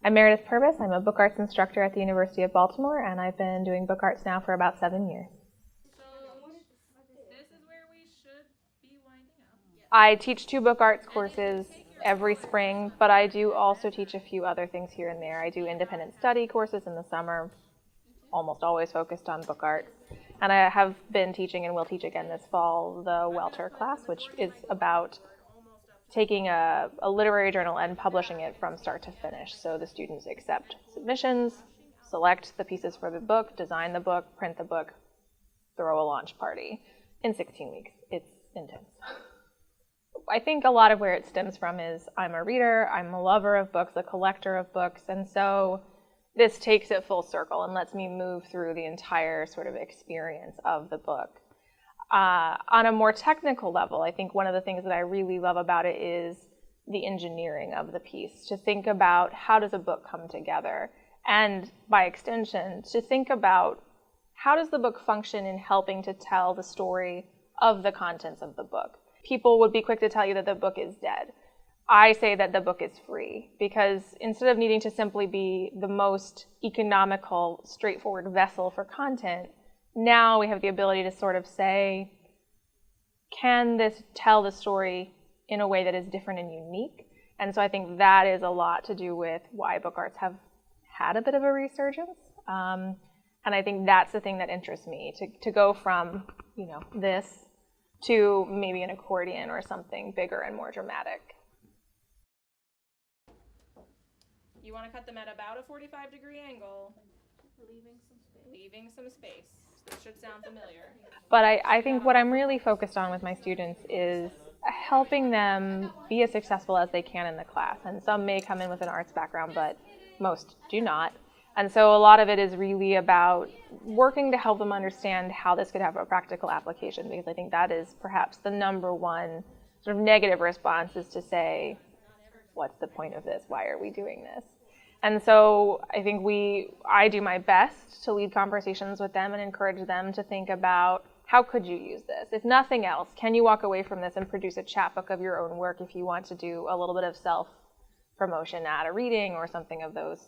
I'm Meredith Purvis. I'm a book arts instructor at the University of Baltimore, and I've been doing book arts now for about 7 years. So this is where we should be winding up. I teach 2 book arts courses every spring, but I do also teach a few other things here and there. I do independent study courses in the summer, almost always focused on book arts. And I have been teaching and will teach again this fall the Welter class, which is about taking a literary journal and publishing it from start to finish. So the students accept submissions, select the pieces for the book, design the book, print the book, throw a launch party in 16 weeks. It's intense. I think a lot of where it stems from is I'm a reader, I'm a lover of books, a collector of books, and so this takes it full circle and lets me move through the entire sort of experience of the book. On a more technical level, I think one of the things that I really love about it is the engineering of the piece, to think about how does a book come together, and by extension, to think about how does the book function in helping to tell the story of the contents of the book. People would be quick to tell you that the book is dead. I say that the book is free, because instead of needing to simply be the most economical, straightforward vessel for content, now we have the ability to sort of say, can this tell the story in a way that is different and unique? And so I think that is a lot to do with why book arts have had a bit of a resurgence. And I think that's the thing that interests me, to go from, this to maybe an accordion or something bigger and more dramatic. You want to cut them at about a 45-degree angle, leaving some space. This should sound familiar. But I think what I'm really focused on with my students is helping them be as successful as they can in the class. And some may come in with an arts background, but most do not. And so a lot of it is really about working to help them understand how this could have a practical application, because I think that is perhaps the number one sort of negative response, is to say, what's the point of this? Why are we doing this? And so I think I do my best to lead conversations with them and encourage them to think about, how could you use this? If nothing else, can you walk away from this and produce a chapbook of your own work if you want to do a little bit of self-promotion at a reading or something of those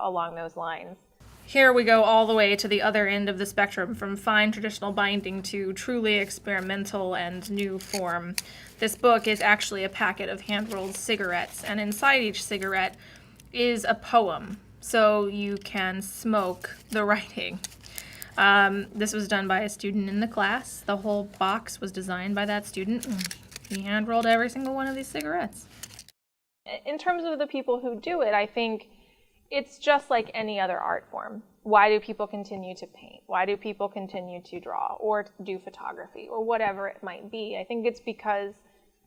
along those lines? Here we go all the way to the other end of the spectrum, from fine traditional binding to truly experimental and new form. This book is actually a packet of hand-rolled cigarettes, and inside each cigarette is a poem, so you can smoke the writing. This was done by a student in the class. The whole box was designed by that student. He hand-rolled every single one of these cigarettes. In terms of the people who do it, I think it's just like any other art form. Why do people continue to paint? Why do people continue to draw or do photography or whatever it might be? I think it's because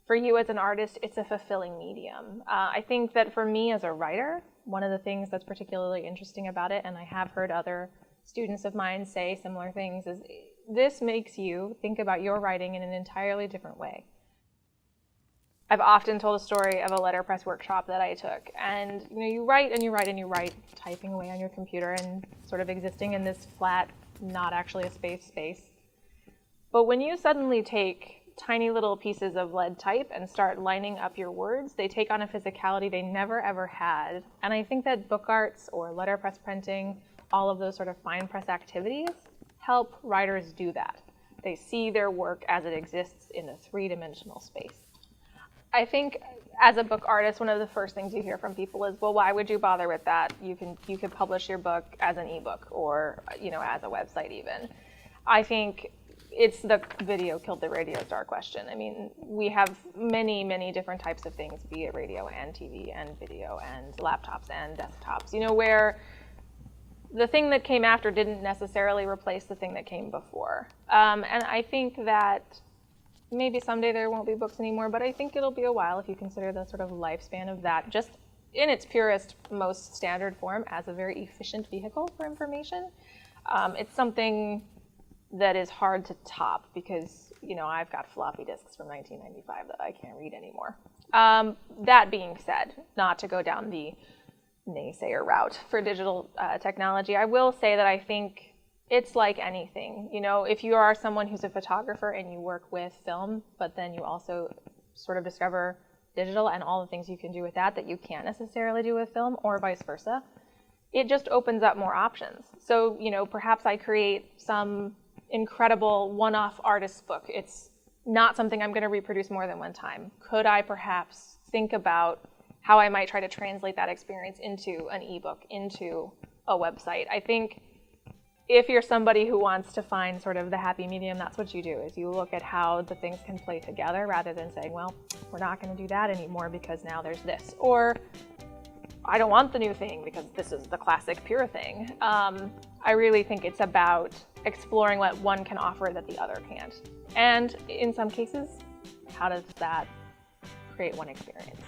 for you as an artist, it's a fulfilling medium. I think that for me as a writer, one of the things that's particularly interesting about it, and I have heard other students of mine say similar things, is this makes you think about your writing in an entirely different way. I've often told a story of a letterpress workshop that I took, and you write and you write and you write, typing away on your computer and sort of existing in this flat, not actually a space. But when you suddenly take tiny little pieces of lead type and start lining up your words, they take on a physicality they never ever had. And I think that book arts or letterpress printing, all of those sort of fine press activities, help writers do that. They see their work as it exists in a three-dimensional space. I think as a book artist, one of the first things you hear from people is, well, why would you bother with that? You could publish your book as an ebook or as a website even. I think it's the video killed the radio star question. I mean, we have many, many different types of things, be it radio and TV and video and laptops and desktops, where the thing that came after didn't necessarily replace the thing that came before. And I think that maybe someday there won't be books anymore, but I think it'll be a while if you consider the sort of lifespan of that, just in its purest, most standard form, as a very efficient vehicle for information. It's something that is hard to top because, I've got floppy disks from 1995 that I can't read anymore. That being said, not to go down the naysayer route for digital technology, I will say that I think it's like anything. If you are someone who's a photographer and you work with film, but then you also sort of discover digital and all the things you can do with that you can't necessarily do with film, or vice versa, it just opens up more options. So, perhaps I create some incredible one-off artist's book. It's not something I'm going to reproduce more than one time. Could I perhaps think about how I might try to translate that experience into an ebook, into a website? I think if you're somebody who wants to find sort of the happy medium, that's what you do, is you look at how the things can play together rather than saying, well, we're not going to do that anymore because now there's this. Or I don't want the new thing because this is the classic pure thing. I really think it's about exploring what one can offer that the other can't. And in some cases, how does that create one experience?